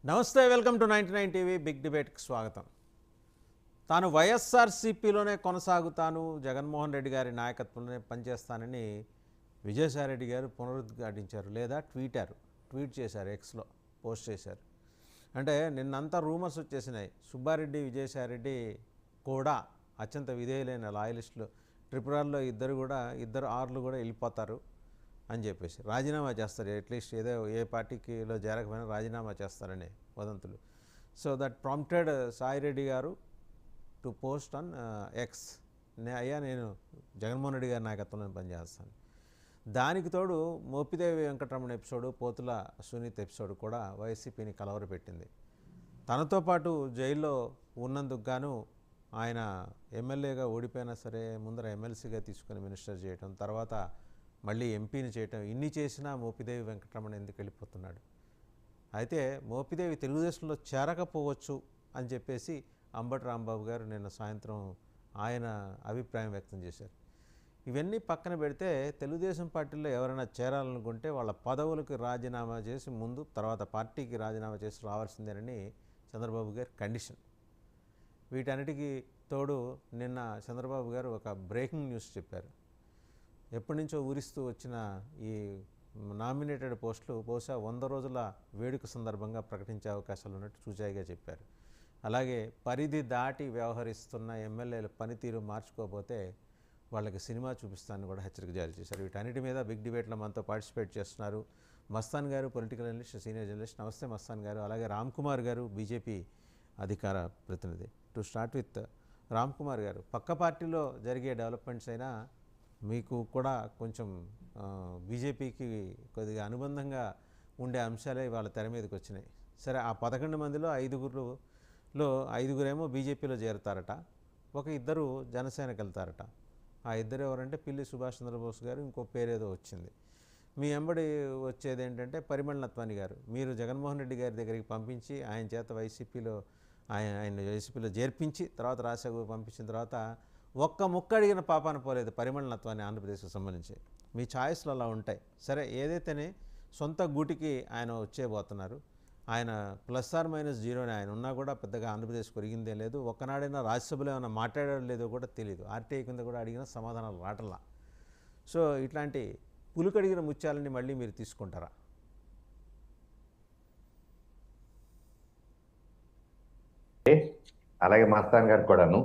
నమస్తే, welcome to 99 TV big డిబేట్కి స్వాగతం. తాను వైఎస్ఆర్సీపీలోనే కొనసాగుతాను, జగన్మోహన్ రెడ్డి గారి నాయకత్వంలోనే పనిచేస్తానని విజయసాయిరెడ్డి గారు పునరుద్ఘాటించారు, లేదా ట్వీట్ చేశారు, ఎక్స్లో పోస్ట్ చేశారు. అంటే నిన్నంతా రూమర్స్ వచ్చేసినాయి, సుబ్బారెడ్డి విజయసాయిరెడ్డి కూడా అత్యంత విధేయులైన లాయలిస్టులు, త్రిపురలో ఇద్దరు ఆర్లు కూడా వెళ్ళిపోతారు అని చెప్పేసి రాజీనామా చేస్తారు, అట్లీస్ట్ ఏదో ఏ పార్టీకిలో చేరకపోయినా రాజీనామా చేస్తారని వదంతులు. సో దట్ ప్రాంప్టెడ్ సాయిరెడ్డి గారు టు పోస్ట్ ఆన్ ఎక్స్, నేను జగన్మోహన్ రెడ్డి గారి నాయకత్వంలో పనిచేస్తాను. దానికి తోడు మోపిదేవి వెంకటరమణ ఎపిసోడు, పోతుల సునీత్ ఎపిసోడ్ కూడా వైసీపీని కలవరపెట్టింది. తనతో పాటు జైల్లో ఉన్నందుకు గాను ఆయన ఎమ్మెల్యేగా ఓడిపోయినా సరే ముందర ఎమ్మెల్సీగా తీసుకుని మినిస్టర్ చేయటం, తర్వాత మళ్ళీ ఎంపీని చేయటం, ఇన్ని చేసినా మోపిదేవి వెంకటరమణ ఎందుకు వెళ్ళిపోతున్నాడు? అయితే మోపిదేవి తెలుగుదేశంలో చేరకపోవచ్చు అని చెప్పేసి అంబటి రాంబాబు గారు నిన్న సాయంత్రం ఆయన అభిప్రాయం వ్యక్తం చేశారు. ఇవన్నీ పక్కన పెడితే తెలుగుదేశం పార్టీలో ఎవరైనా చేరాలనుకుంటే వాళ్ళ పదవులకు రాజీనామా చేసి ముందు తర్వాత పార్టీకి రాజీనామా చేసి రావాల్సిందేనని చంద్రబాబు గారి కండిషన్. వీటన్నిటికీ తోడు నిన్న చంద్రబాబు గారు ఒక బ్రేకింగ్ న్యూస్ చెప్పారు. ఎప్పటి నుంచో ఊరిస్తూ వచ్చిన ఈ నామినేటెడ్ పోస్టులు బహుశా 100 రోజుల వేడుక సందర్భంగా ప్రకటించే అవకాశాలు ఉన్నట్టు చూచాయిగా చెప్పారు. అలాగే పరిధి దాటి వ్యవహరిస్తున్న ఎమ్మెల్యేల పనితీరు మార్చుకోకపోతే వాళ్ళకి సినిమా చూపిస్తానని కూడా హెచ్చరిక జారీ చేశారు. వీటన్నిటి మీద బిగ్ డిబేట్లో మనతో పార్టిసిపేట్ చేస్తున్నారు మస్తాన్ గారు, పొలిటికల్ అనలిస్ట్, సీనియర్ జర్నలిస్ట్. నమస్తే మస్తాన్ గారు. అలాగే రామ్ కుమార్ గారు, బీజేపీ అధికార ప్రతినిధి. To start with Ram Kumar గారు, పక్క పార్టీలో జరిగే డెవలప్మెంట్స్ అయినా మీకు కూడా కొంచెం బీజేపీకి కొద్దిగా అనుబంధంగా ఉండే అంశాలే వాళ్ళ తెర మీదకి వచ్చినాయి. సరే, ఆ 11 మందిలో ఐదుగురేమో బీజేపీలో చేరుతారట, ఇద్దరు జనసేనకి వెళ్తారట. ఆ ఇద్దరు ఎవరంటే పిల్లి సుభాష్ చంద్రబోస్ గారు, ఇంకో పేరేదో వచ్చింది. మీ వెంబడి వచ్చేది ఏంటంటే పరిమళ నత్వాని గారు. మీరు జగన్మోహన్ రెడ్డి గారి దగ్గరికి పంపించి ఆయన చేత ఆయన వైసీపీలో చేర్పించి తర్వాత రాజ్యసభకు పంపించిన తర్వాత ఒక్క ముక్క అడిగిన పాపాన పోలేదు పరిమళ నత్వాన్ని ఆంధ్రప్రదేశ్కి సంబంధించి. మీ ఛాయిస్లు అలా ఉంటాయి. సరే, ఏదైతేనే సొంత గూటికి ఆయన వచ్చేయబోతున్నారు. ఆయన +/- ఆయన ఉన్నా కూడా పెద్దగా ఆంధ్రప్రదేశ్కి ఒరిగిందే లేదు. ఒక్కనాడైనా రాజ్యసభలో ఏమైనా మాట్లాడడం లేదో కూడా తెలియదు. ఆర్టీఐ కింద కూడా అడిగిన సమాధానాలు రావట్లా. సో ఇట్లాంటి పులుకడిగిన ముత్యాలని మళ్ళీ మీరు తీసుకుంటారా? అలాగే మస్తాన్ గారు కూడాను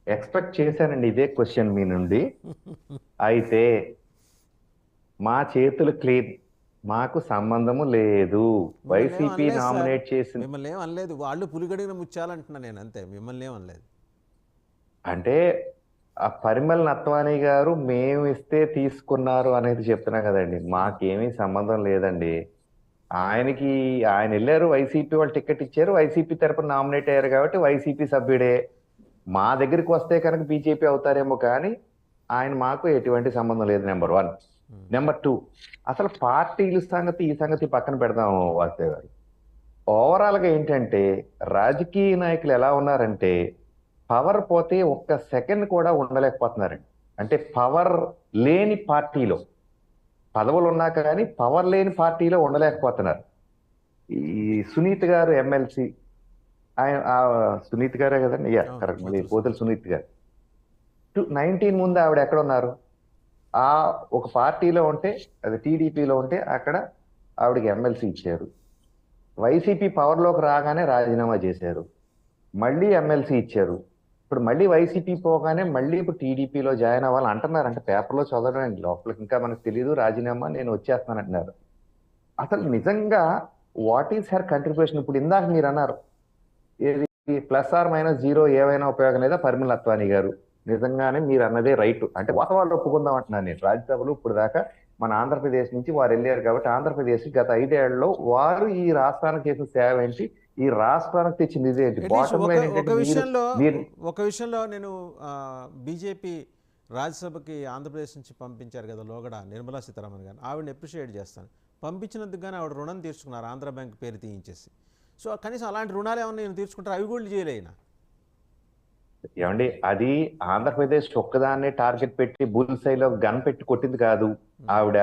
ఎక్స్పెక్ట్ చేశానండి ఇదే క్వశ్చన్ మీ నుండి. అయితే మా చేతులు క్లీన్, మాకు సంబంధము లేదు. వైసీపీ నామినేట్ చేసింది. మిమ్మల్ని ఏం అనలేదు, వాళ్ళు పులిగడిగిన ముత్యాలు అంటున్నా నేను, అంతే. మిమ్మల్ని ఏం అనలేదు. అంటే ఆ పరిమళ నత్వాని గారు మేము ఇస్తే తీసుకున్నారు అనేది చెప్తున్నా కదండి. మాకేమీ సంబంధం లేదండి. ఆయన వెళ్ళారు, వైసీపీ వాళ్ళు టికెట్ ఇచ్చారు, వైసీపీ తరపున నామినేట్ అయ్యారు కాబట్టి వైసీపీ సభ్యుడే. మా దగ్గరికి వస్తే కనుక బీజేపీ అవుతారేమో కానీ ఆయన మాకు ఎటువంటి సంబంధం లేదు. నెంబర్ 1. నెంబర్ 2, అసలు పార్టీల సంగతి ఈ సంగతి పక్కన పెడదాం వాసుదేవ్ గారు. ఓవరాల్గా ఏంటంటే రాజకీయ నాయకులు ఎలా ఉన్నారంటే పవర్ పోతే ఒక్క సెకండ్ కూడా ఉండలేకపోతున్నారండి. అంటే పవర్ లేని పార్టీలో, పదవులు ఉన్నాక కానీ పవర్ లేని పార్టీలో ఉండలేకపోతున్నారు. ఈ సునీత్ గారు ఎమ్మెల్సీ, ఆయన సునీత్ గారే కదండి, కరెక్ట్, మళ్ళీ పోతుల సునీత్ గారు 19 ముందు ఆవిడ ఎక్కడ ఉన్నారు? ఒక పార్టీలో ఉంటే, అది టీడీపీలో ఉంటే అక్కడ ఆవిడకి ఎమ్మెల్సీ ఇచ్చారు. వైసీపీ పవర్లోకి రాగానే రాజీనామా చేశారు, మళ్ళీ ఎమ్మెల్సీ ఇచ్చారు. ఇప్పుడు మళ్ళీ వైసీపీ పోగానే మళ్ళీ ఇప్పుడు టీడీపీలో జాయిన్ అవ్వాలి అంటున్నారు. అంటే పేపర్లో చదవడం, లోపలికి ఇంకా మనకు తెలియదు, రాజీనామా నేను వచ్చేస్తాను అంటున్నారు. అసలు నిజంగా వాట్ ఈస్ హర్ కంట్రిబ్యూషన్? ఇప్పుడు ఇందాక మీరు అన్నారు ఏది +/- ఏవైనా ఉపయోగం లేదా పరిమళ నత్వాని గారు. నిజంగానే మీరు అన్నదే రైట్. అంటే వాస్తవాలు ఒప్పుకుందాం అంటున్నాను నేను. రాజ్యసభలో ఇప్పుడు దాకా మన ఆంధ్రప్రదేశ్ నుంచి వారు వెళ్ళారు కాబట్టి ఆంధ్రప్రదేశ్ గత 5 ఏళ్లలో వారు ఈ రాష్ట్రానికి చేసిన సేవ ఏంటి, ఈ రాష్ట్రానికి తెచ్చింది ఇదేంటి? ఒక విషయంలో నేను బీజేపీ రాజ్యసభకి ఆంధ్రప్రదేశ్ నుంచి పంపించారు కదా లోగడ నిర్మలా సీతారామన్ గారు, ఆవిడని అప్రిషియేట్ చేస్తాను. పంపించినందుకు కానీ ఆవిడ రుణం తీర్చుకున్నారు, ఆంధ్ర బ్యాంక్ పేరు తీయించేసి. సో కనీసం అలాంటి రుణాలు ఏమన్నా నేను తీర్చుకుంటారు, అవి కూడా చేయలేనా? ఏమండి, అది ఆంధ్రప్రదేశ్ ఒక్కదాన్నే టార్గెట్ పెట్టి బుల్సైలో గన్ పెట్టి కొట్టింది కాదు. ఆవిడ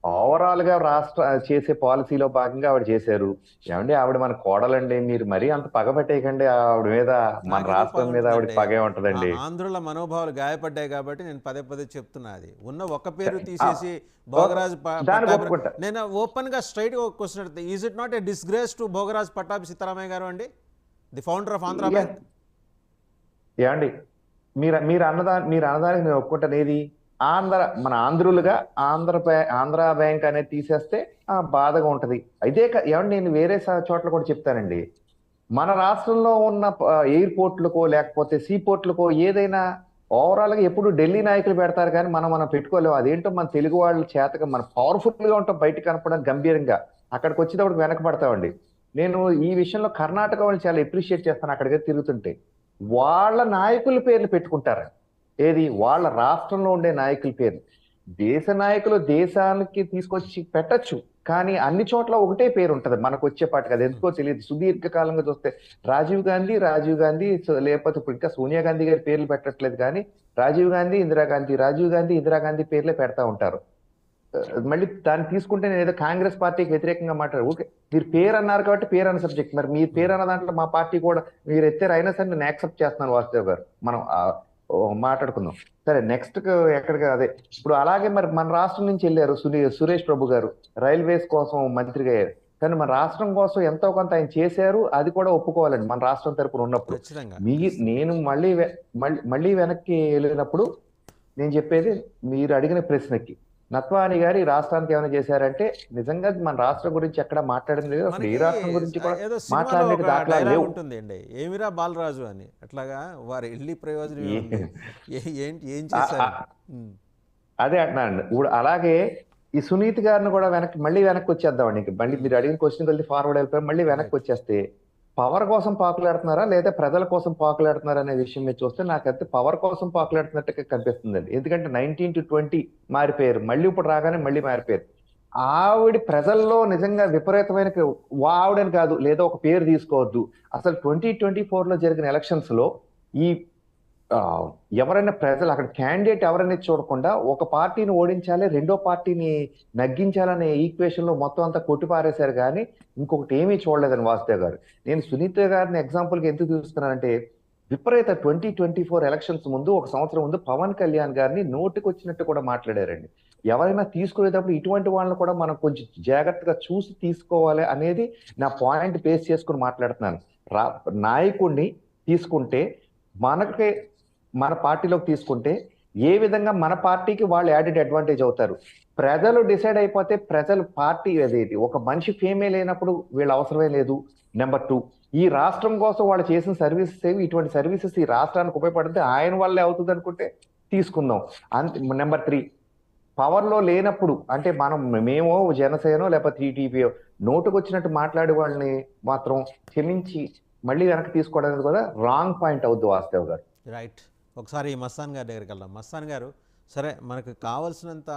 ఓవరాల్ గా రాష్ట్ర చేసే పాలసీలో భాగంగా ఆవిడ చేశారు. ఏమండి ఆవిడ మన కోడలండి, మీరు మరీ అంత పగ పెట్టేయకండి ఆవిడ మీద. మన నాకెందుకు పగ రాష్ట్రం మీద ఆవిడ ఉంటుందండి? పగే ఉంటదండి. ఆంధ్రుల మనోభావాలు గాయపడ్డాయి కాబట్టి నేను పదే పదే చెప్తున్నా. అది ఉన్న ఒక్క పేరు ఆ, తీసేసి ఓ- భోగరాజు దానికి పట్టాభి. ఒప్పుకుంటా. నేను ఓపెన్గా స్ట్రైట్గా ఒక క్వశ్చన్ అడుగుతా. Is it not a disgrace to Bhogaraju Pattabhi Sitaramayya గారు అండి, the founder of Andhra Bank? ఏమండి మీరు అన్నదానికి నేను ఒప్పుకుంటాను. ఏది మన ఆంధ్రులుగా ఆంధ్ర బ్యాంక్ అనేది తీసేస్తే బాధగా ఉంటది. అయితే ఏమండి నేను వేరే చోట్ల కూడా చెప్తానండి. మన రాష్ట్రంలో ఉన్న ఎయిర్పోర్ట్లకో లేకపోతే సీపోర్ట్లకో ఏదైనా ఓవరాల్ గా ఎప్పుడు ఢిల్లీ నాయకులు పెడతారు కానీ మనం పెట్టుకోలేము. అదేంటో మన తెలుగు వాళ్ళ చేతగా మనం పవర్ఫుల్ గా ఉంటాం, బయట కనపడడం గంభీరంగా. అక్కడికి వచ్చేటప్పుడు వెనకబడతామండి. నేను ఈ విషయంలో కర్ణాటక వాళ్ళు చాలా అప్రిషియేట్ చేస్తాను. అక్కడికి తిరుగుతుంటే వాళ్ళ నాయకుల పేర్లు పెట్టుకుంటారు. ఏది వాళ్ళ రాష్ట్రంలో ఉండే నాయకుల పేర్లు. దేశ నాయకులు దేశానికి తీసుకొచ్చి పెట్టచ్చు, కానీ అన్ని చోట్ల ఒకటే పేరు ఉంటది మనకు వచ్చేపాటికి. అది ఎందుకో తెలియదు. సుదీర్ఘకాలంగా చూస్తే రాజీవ్ గాంధీ లేకపోతే ఇప్పుడు ఇంకా సోనియా గాంధీ గారి పేర్లు పెట్టట్లేదు, కానీ రాజీవ్ గాంధీ ఇందిరాగాంధీ పేర్లే పెడతా ఉంటారు. మళ్ళీ దాన్ని తీసుకుంటే నేను ఏదో కాంగ్రెస్ పార్టీకి వ్యతిరేకంగా మాట్లాడారు. ఓకే, మీరు పేరు అన్నారు కాబట్టి పేరు అన్న సబ్జెక్ట్, మరి మీరు పేరు అన్న దాంట్లో మా పార్టీ కూడా మీరు ఎత్తారు, అయినా సరే నేను యాక్సెప్ట్ చేస్తున్నాను వాసుదేవ్ గారు. మనం మాట్లాడుకుందాం. సరే, నెక్స్ట్ ఎక్కడికి అదే ఇప్పుడు అలాగే మరి మన రాష్ట్రం నుంచి వెళ్ళారు సురేష్ ప్రభు గారు, రైల్వేస్ కోసం మంత్రిగా అయ్యారు. కానీ మన రాష్ట్రం కోసం ఎంతో కొంత ఆయన చేశారు, అది కూడా ఒప్పుకోవాలండి మన రాష్ట్రం తరపున ఉన్నప్పుడు. ఖచ్చితంగా. నేను మళ్ళీ వెనక్కి వెళ్ళినప్పుడు నేను చెప్పేది, మీరు అడిగిన ప్రశ్నకి నత్వాని గారు ఈ రాష్ట్రానికి ఏమైనా చేశారంటే నిజంగా మన రాష్ట్రం గురించి ఎక్కడ మాట్లాడింది లేదు. అసలు ఏ మనకి రాష్ట్రం గురించి కూడా ఏదో సినిమాలో మాట్లాడడానికి ఒక దాఖలా డైలాగ్ లేవు. ఉంటుంది అండి, ఏమిరా బాలరాజు అని. అట్లాగా వారి ఇల్లి ప్రయోజనం ఏ- ఏముంది? ఏంటి ఏం ఆ- చేశారు? ఆ- అదే అంటున్నాను. ఇప్పుడు అలాగే ఈ సునీత్ గారిని కూడా మళ్ళీ వెనక్కి వచ్చేద్దామండి. ఇంక మళ్ళీ మీరు అడిగిన క్వశ్చన్ కలిసి ఫార్వర్డ్ అయిపోయి మళ్ళీ వెనక్కి వచ్చేస్తే, పవర్ కోసం పాకులాడుతున్నారా లేదా ప్రజల కోసం పాకులాడుతున్నారా అనే విషయం మీద చూస్తే నాకైతే పవర్ కోసం పాకులాడుతున్నట్టుగా కనిపిస్తుందండి. ఎందుకంటే 19 to 20 మారిపోయారు, మళ్ళీ ఇప్పుడు రాగానే మళ్ళీ మారిపోయారు. ఆవిడ ప్రజల్లో నిజంగా విపరీతమైన ఆవిడని కాదు, లేదా ఒక పేరు తీసుకోవద్దు. అసలు 2024 జరిగిన ఎలక్షన్స్ లో ఈ ఎవరైనా ప్రజలు అక్కడ క్యాండిడేట్ ఎవరైనా చూడకుండా ఒక పార్టీని ఓడించాలి, రెండో పార్టీని నగ్గించాలనే ఈక్వేషన్ లో మొత్తం అంతా కొట్టిపారేశారు, కానీ ఇంకొకటి ఏమీ చూడలేదని వాసుదేవ్ గారు. నేను సునీత గారిని ఎగ్జాంపుల్ కి ఎందుకు చూస్తున్నానంటే, విపరీత 2024 ఎలక్షన్స్ ముందు ఒక సంవత్సరం ముందు పవన్ కళ్యాణ్ గారిని నోటికి వచ్చినట్టు కూడా మాట్లాడారండి. ఎవరైనా తీసుకునేటప్పుడు ఇటువంటి వాళ్ళని కూడా మనం కొంచెం జాగ్రత్తగా చూసి తీసుకోవాలి అనేది నా పాయింట్ బేస్ చేసుకుని మాట్లాడుతున్నాను. నాయకుడిని తీసుకుంటే మనకే మన పార్టీలోకి తీసుకుంటే ఏ విధంగా మన పార్టీకి వాళ్ళు యాడెడ్ అడ్వాంటేజ్ అవుతారు. ప్రజలు డిసైడ్ అయిపోతే ప్రజలు పార్టీ అదేది ఒక మనిషి ఫేమే లేనప్పుడు వీళ్ళ అవసరమే లేదు. నెంబర్ 2, ఈ రాష్ట్రం కోసం వాళ్ళు చేసిన సర్వీసెస్ ఏవి, ఇటువంటి సర్వీసెస్ ఈ రాష్ట్రానికి ఉపయోగపడితే ఆయన వల్లే అవుతుంది అనుకుంటే తీసుకుందాం. నెంబర్ 3, పవర్ లో లేనప్పుడు అంటే మేము జనసేనో లేకపోతే టీడీపీయో నోటుకు వచ్చినట్టు మాట్లాడే వాళ్ళని మాత్రం క్షమించి మళ్ళీ వెనక్కి తీసుకోవడానికి కూడా రాంగ్ పాయింట్ అవుద్ది వాసుదేవ్ గారు. రైట్. ఒకసారి మస్తాన్ గారి దగ్గరికి వెళ్దాం. మస్తాన్ గారు, సరే మనకు కావాల్సినంత